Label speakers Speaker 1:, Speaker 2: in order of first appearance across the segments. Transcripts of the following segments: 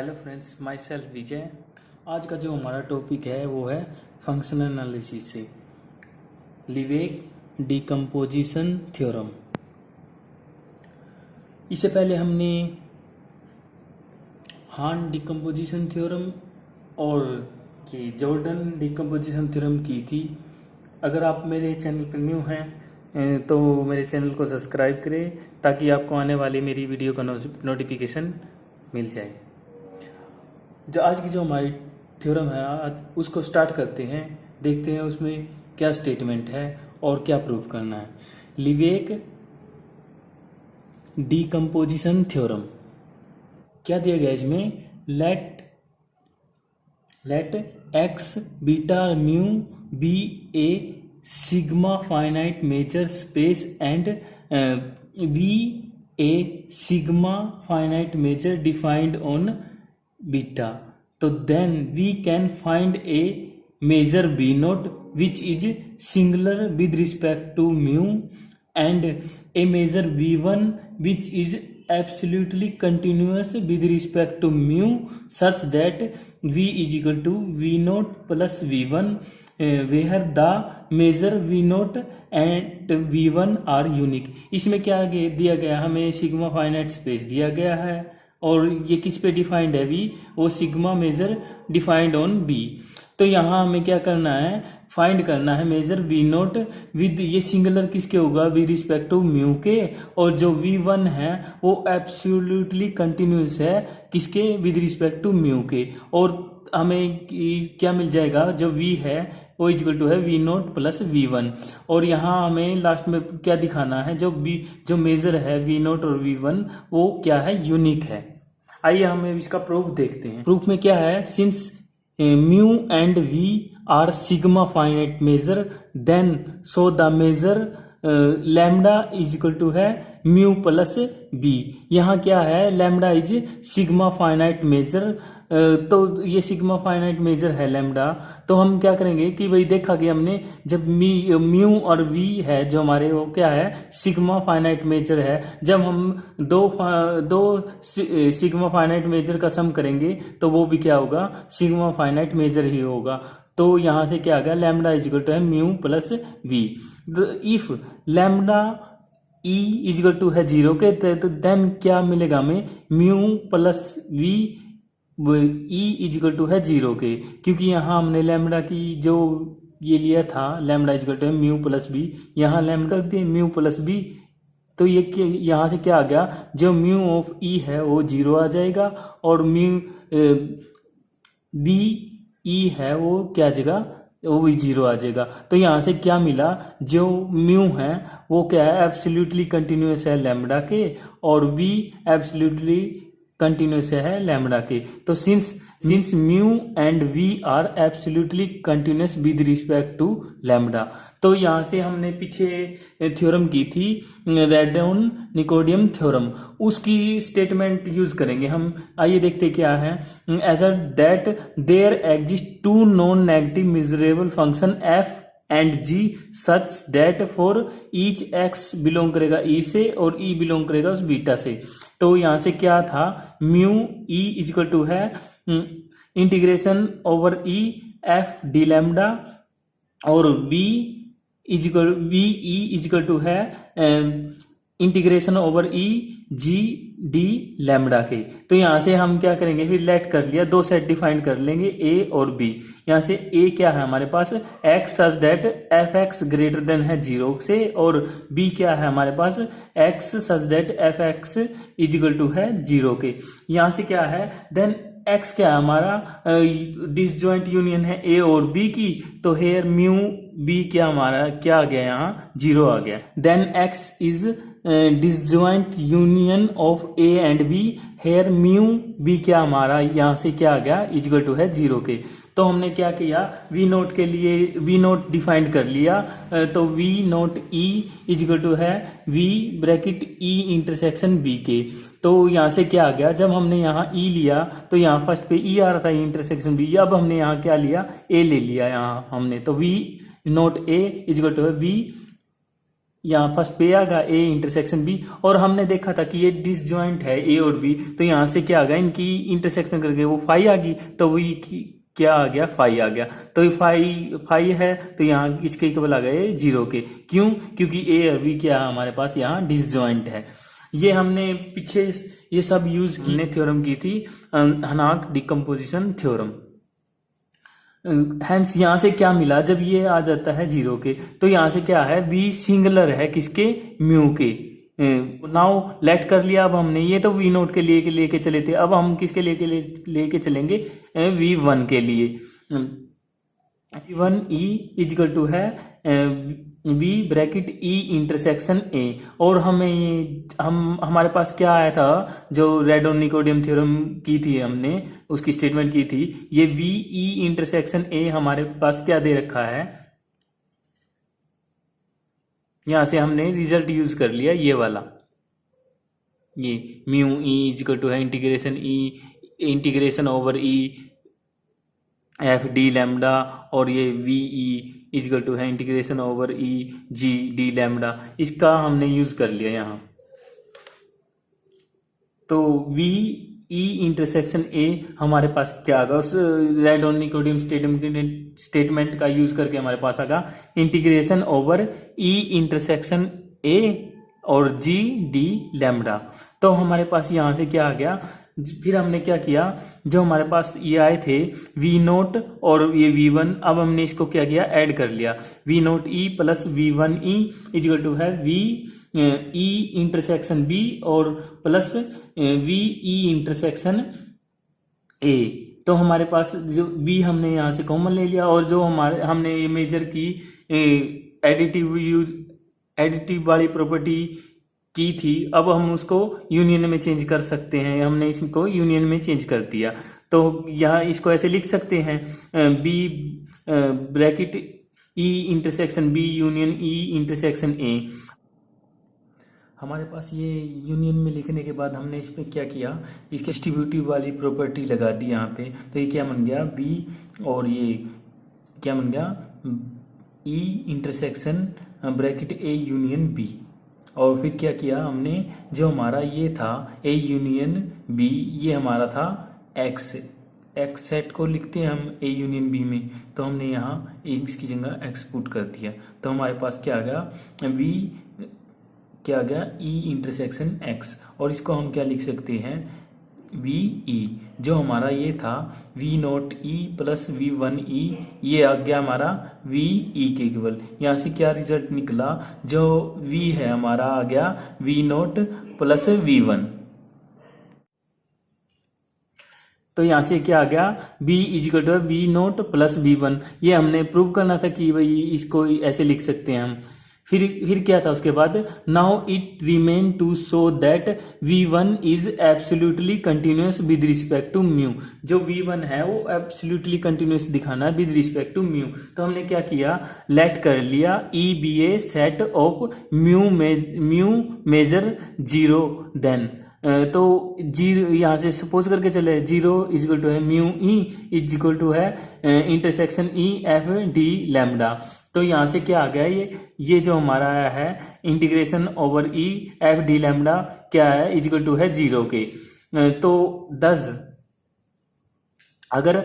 Speaker 1: Hello friends, my self विजय। आज का जो हमारा टॉपिक है वो है फंक्शनल एनालिसिस से लीवेग डिकम्पोजिशन थ्योरम। इससे पहले हमने हान डिकम्पोजिशन थ्योरम और ये जॉर्डन डिकम्पोजिशन थ्योरम की थी। अगर आप मेरे चैनल पर न्यू हैं तो मेरे चैनल को सब्सक्राइब करें ताकि आपको आने वाली मेरी वीडियो का नोटिफिकेशन मिल जाए। जो आज की जो हमारी थ्योरम है उसको स्टार्ट करते हैं, देखते हैं उसमें क्या स्टेटमेंट है और क्या प्रूव करना है। लीवेग डिकम्पोजिशन थ्योरम क्या दिया गया इसमें? Let X beta mu be a sigma finite measure space and be a sigma finite measure defined on beta, तो then we can find a measure B naught which is singular with respect to mu and a measure V one which is absolutely continuous with respect to mu such that v is equal to V naught plus V one where the measure V naught and V one are unique. इसमें क्या दिया गया? हमें sigma finite space दिया गया है और ये किस पे डिफाइंड है? बी, वो sigma measure defined on B. तो यहाँ हमें क्या करना है? फाइंड करना है मेजर वी नोट विद, ये सिंगुलर किसके होगा? विद रिस्पेक्ट टू म्यू के, और जो वी वन है वो एब्सोल्युटली कंटिन्यूस है किसके? विद रिस्पेक्ट टू म्यू के। और हमें क्या मिल जाएगा? जो वी है वो इक्वल टू है V naught plus V one. और यहाँ हमें लास्ट में क्या दिखाना है? जो मेजर है वी नोट और वी वन वो क्या है? यूनिक है। आइए हम इसका प्रूफ देखते हैं। प्रूफ में क्या है? Since mu and V are sigma finite measure then so the measure lambda is equal to है म्यू प्लस बी। यहाँ क्या है? Lambda is sigma finite measure, तो ये सिग्मा फाइनाइट मेजर है लैम्डा। तो हम क्या करेंगे कि भाई देखा कि हमने जब म्यू और वी है जो हमारे वो क्या है? सिग्मा फाइनाइट मेजर है। जब हम दो सिग्मा फाइनाइट मेजर का सम करेंगे तो वो भी क्या होगा? सिग्मा फाइनाइट मेजर ही होगा। तो यहाँ से क्या आ गया? लैम्डा इज इक्वल टू है mu plus V. If lambda E is equal to है 0 के, तो देन क्या मिलेगा हमें? Mu plus V E is equal to है 0 के, क्योंकि यहाँ हमने लैम्डा की जो ये लिया था लैम्डा इज इक्वल टू है म्यू प्लस बी, यहाँ लैम्डा कर दिए म्यू प्लस बी। तो ये यहाँ से क्या आ गया? जो म्यू ऑफ ई है वो 0 आ जाएगा और म्यू बी ई है वो क्या आ जाएगा? वो भी 0 आ जाएगा। तो यहाँ से क्या मिला? जो म्यू है वो क्या है? एब्सोल्युटली कंटिन्यूअस है लैम्डा के, और बी एब्सोल्युटली कंटिन्यूअस है लैम्डा के। तो since mu and V are absolutely continuous with respect to lambda. तो यहाँ से हमने पीछे थ्योरम की थी रेडॉन निकोडियम थ्योरम, उसकी स्टेटमेंट यूज करेंगे हम। आइए देखते क्या है। As that there exist two non negative measurable function F and G such that for each X belong करेगा ई से और ई बिलोंग करेगा उस बीटा से। तो यहाँ से क्या था? म्यू ई इक्वल टू है इंटीग्रेशन ओवर ई एफ डी लैम्डा, और बी ई इक्वल टू है इंटीग्रेशन ओवर ई जी डी लैम्डा के। तो यहाँ से हम क्या करेंगे? फिर लेट कर लिया, दो सेट डिफाइन कर लेंगे ए और बी। यहाँ से ए क्या है हमारे पास? X such that F X greater than है 0 से, और बी क्या है हमारे पास? X such that F X is equal to है 0 के। यहाँ से क्या है? देन एक्स क्या है हमारा? डिसजॉइंट यूनियन है ए और बी की, तो हेयर म्यू बी क्या हमारा क्या आ गया? यहाँ 0 आ गया। Then X is disjoint union of A and B, here mu B क्या हमारा? यहाँ से क्या आ गया? इक्वल टू है 0 के। तो हमने क्या किया? वी नोट के लिए वी नोट डिफाइन कर लिया, तो V naught E equal to है V bracket E intersection B के। तो यहाँ से क्या आ गया? जब हमने यहाँ ई लिया तो यहाँ फर्स्ट पे ई आ रहा था इंटरसेक्शन बी, अब हमने यहाँ क्या लिया? ए ले लिया यहाँ हमने। तो V naught A equal to है वी यहाँ फर्स्ट पे आ गया ए इंटरसेक्शन बी, और हमने देखा था कि ये डिसजॉइंट है ए और बी, तो यहाँ से क्या आ गया, इनकी इंटरसेक्शन करके वो फाई आ गई, तो वही क्या आ गया, फाई आ गया। तो ये फाई है, तो यहाँ इसके इक्वल आ गए 0 के। क्यों? क्योंकि ए और बी क्या हमारे पास यहाँ डिसजॉइंट है। ये हमने पीछे ये सब यूज की थ्योरम की थी, हनाक डिकम्पोजिशन थ्योरम। हैंस यहाँ से क्या मिला, जब ये आ जाता है 0 के, तो यहाँ से क्या है, वी सिंगुलर है किसके, म्यू के। नाउ लेट कर लिया अब हमने, ये तो वी नोट के लिए लेके चले थे, अब हम किसके लेके चलेंगे, वी वन के लिए। V one E equal to है V bracket E intersection A, और हमारे पास क्या आया था, जो रेडोनिकोडियम थ्योरम की थी हमने, उसकी स्टेटमेंट की थी, ये वी ई इंटरसेक्शन ए हमारे पास क्या दे रखा है, यहां से हमने रिजल्ट यूज कर लिया ये वाला, ये म्यू ई इजकल टू है इंटीग्रेशन ओवर ई एफ डी लैम्डा, और ये वी ई इजकल टू है इंटीग्रेशन ओवर ई जी डी लैम्डा, इसका हमने यूज कर लिया यहाँ। तो वी ई इंटरसेक्शन ए हमारे पास क्या आगा, उस रेडोनिकोडियम स्टेटमेंट का यूज करके हमारे पास आगा integration over E intersection A और जी डी लैम्डा। तो हमारे पास यहाँ से क्या आ गया, फिर हमने क्या किया, जो हमारे पास ये आए थे वी नोट और ये वी वन, अब हमने इसको क्या किया, ऐड कर लिया, V naught E plus V one E equal to है वी ई इंटरसेक्शन बी और plus V E intersection A. तो हमारे पास जो बी हमने यहाँ से कॉमन ले लिया, और जो हमने ये मेजर की एडिटिव वाली प्रॉपर्टी की थी, अब हम उसको यूनियन में चेंज कर सकते हैं, हमने इसको यूनियन में चेंज कर दिया। तो यहाँ इसको ऐसे लिख सकते हैं, B bracket E intersection B union E intersection A. हमारे पास ये यूनियन में लिखने के बाद हमने इस पर क्या किया, इसके डिस्ट्रीब्यूटिव वाली प्रॉपर्टी लगा दी यहाँ पे, तो ये क्या बन गया, बी और ये क्या बन गया, E intersection bracket A union B. और फिर क्या किया हमने, जो हमारा ये था ए यूनियन बी, ये हमारा था एक्स सेट को लिखते हैं हम ए यूनियन बी में, तो हमने यहाँ इसकी जगह एक्स पुट कर दिया, तो हमारे पास क्या आ गया, वी क्या आ गया, ई इंटरसेक्शन एक्स, और इसको हम क्या लिख सकते हैं, वी ई, जो हमारा ये था V naught E plus V one E, ये आ गया हमारा वी ई के इक्वल। यहाँ से क्या रिजल्ट निकला, जो वी है हमारा आ गया V naught plus V one. तो यहाँ से क्या आ गया, B equal to V naught plus V one. ये हमने प्रूव करना था कि भाई इसको ऐसे लिख सकते हैं हम। फिर क्या था उसके बाद, now it remain to show that v1 is absolutely continuous with respect to mu. जो v1 है वो एब्सोल्युटली कंटिन्यूअस दिखाना है विद रिस्पेक्ट टू म्यू। तो हमने क्या किया, लेट कर लिया E be a set of mu measure 0 then. तो जीरो यहाँ से सपोज करके चले, 0 इजिकल टू है म्यू ई इजिकल टू है intersection E F D lambda. तो यहाँ से क्या आ गया, ये जो हमारा आया है इंटीग्रेशन ओवर ई एफ डी लैम्डा क्या है, इजिकल टू है 0 के। तो 10 अगर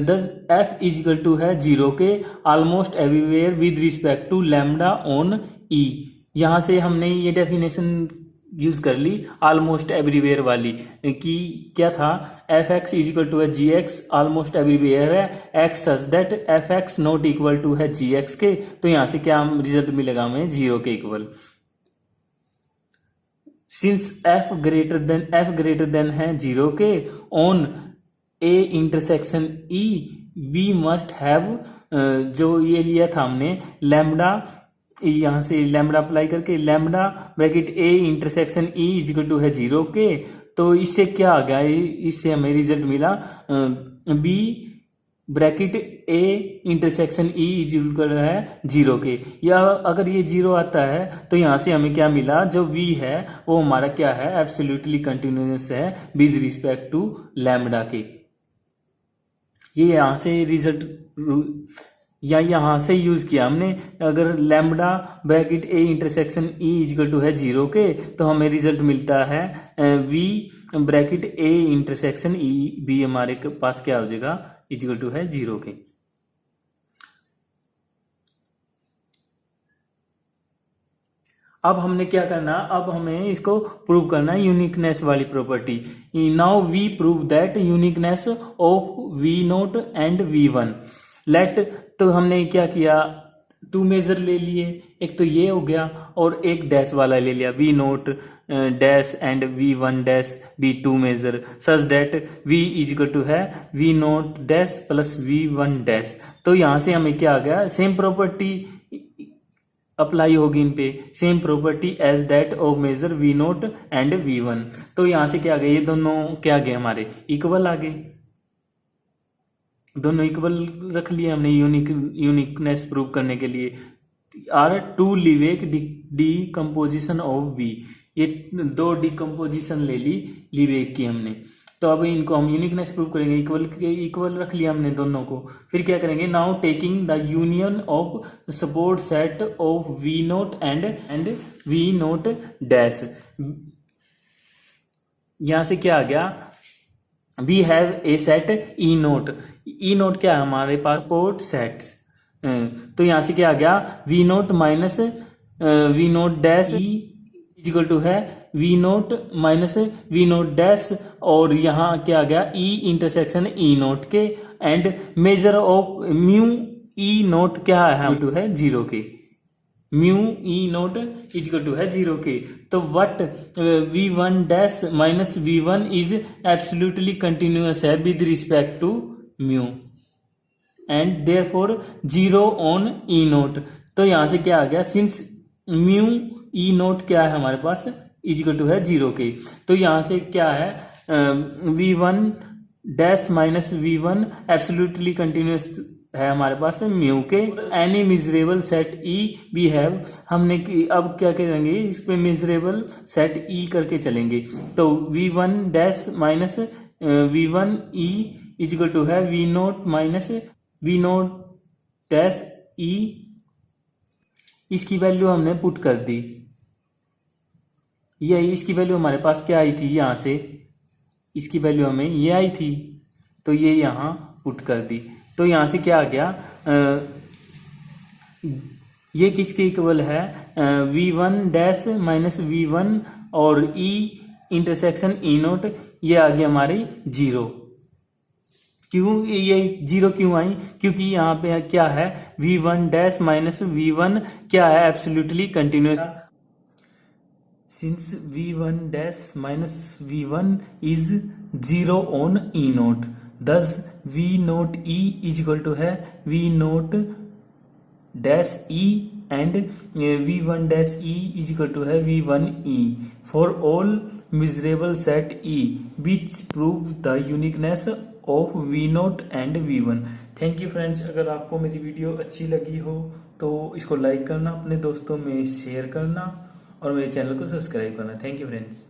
Speaker 1: 10 एफ इजिकल टू है 0 के almost everywhere with respect to lambda on E. यहाँ से हमने ये डेफिनेशन यूज कर ली ऑलमोस्ट एवरीवेयर वाली, कि क्या था, एफ एक्स इजिकल टू है जी एक्स ऑलमोस्ट एवरीवेयर है, X such that F X not equal to है जी एक्स के। तो यहां से क्या रिजल्ट मिलेगा हमें, 0 के equal. Since F greater than है 0 के on A intersection E, B must have, जो ये लिया था हमने लैम्डा, यहाँ से लैम्डा अप्लाई करके lambda bracket A intersection E equal to है 0 के। तो इससे क्या आ गया, इससे हमें रिजल्ट मिला B bracket A intersection E equal है 0 के। या अगर ये 0 आता है तो यहाँ से हमें क्या मिला, जो वी है वो हमारा क्या है, एब्सोल्युटली कंटिन्यूअस है विद रिस्पेक्ट टू लैम्डा के। ये यहाँ से रिजल्ट या यहाँ से यूज किया हमने। अगर lambda bracket A intersection E equal to है 0 के, तो हमें रिजल्ट मिलता है V bracket A intersection E B हमारे पास क्या हो जाएगा, इजिकल टू है 0 के। अब हमने क्या करना, अब हमें इसको प्रूव करना है यूनिकनेस वाली property. Now we prove that uniqueness of V naught and V one. Let, तो हमने क्या किया, 2 मेजर ले लिए, एक तो ये हो गया और एक डैश वाला ले लिया, V naught dash and V one dash be 2 measure, such that V equal to है V naught dash plus V one dash. तो यहां से हमें क्या आ गया, सेम प्रॉपर्टी अप्लाई होगी इन पे, same property as that of measure V naught and V one. तो यहां से क्या आ गया, ये दोनों क्या आ गए हमारे, इक्वल आ गए, दोनों इक्वल रख लिए हमने यूनिकनेस प्रूव करने के लिए। Are two Lebesgue decomposition of V, ये 2 डिकम्पोजिशन ले ली लिवेक की हमने। तो अब इनको हम यूनिकनेस प्रूव करेंगे, इक्वल रख लिया हमने दोनों को। फिर क्या करेंगे, now taking the union of support set of V naught and V naught dash. यहां से क्या आ गया, we have a set E naught. E naught क्या है हमारे पास, सपोर्ट सेट्स। तो यहां से क्या आ गया, V naught minus V naught dash E equal to है V naught minus V naught dash, और यहाँ क्या आ गया, ई इंटरसेक्शन ई नोट के, and measure of mu E naught क्या है, टू है 0 के, mu E naught equal to है 0 के। तो what V one dash minus V one is absolutely continuous है with respect to mu and therefore 0 on E note. तो यहां से क्या आ गया, सिंस म्यू ई नोट क्या है हमारे पास, इजिकल टू है 0 के। तो यहां से क्या है, V one dash minus V one absolutely continuous है हमारे पास म्यू के। Any measurable set E we have, हमने अब क्या करेंगे, इस पे मिजरेबल सेट ई करके चलेंगे। तो V one dash minus V one E equal to है V naught minus V naught dash E, इसकी वैल्यू हमने पुट कर दी। ये इसकी वैल्यू हमारे पास क्या आई थी, यहां से इसकी वैल्यू हमें ये आई थी, तो ये यहां पुट कर दी। तो यहां से क्या आ गया, ये किसके इक्वल है, V one dash minus V one और ई इंटरसेक्शन ई नोट, ये आ गया हमारी 0। क्यों ये 0 क्यों आई, क्योंकि यहाँ पे क्या है, V one dash minus V one क्या है, absolutely continuous. Since V one dash minus V one is 0 on E naught, thus V naught E is equal to है V naught dash E and V one dash E is equal to है V one E for all measurable set E which prove the uniqueness of V naught and V one. Thank you friends, अगर आपको मेरी video अच्छी लगी हो तो इसको like करना, अपने दोस्तों में शेयर करना और मेरे चैनल को सब्सक्राइब करना। Thank you friends.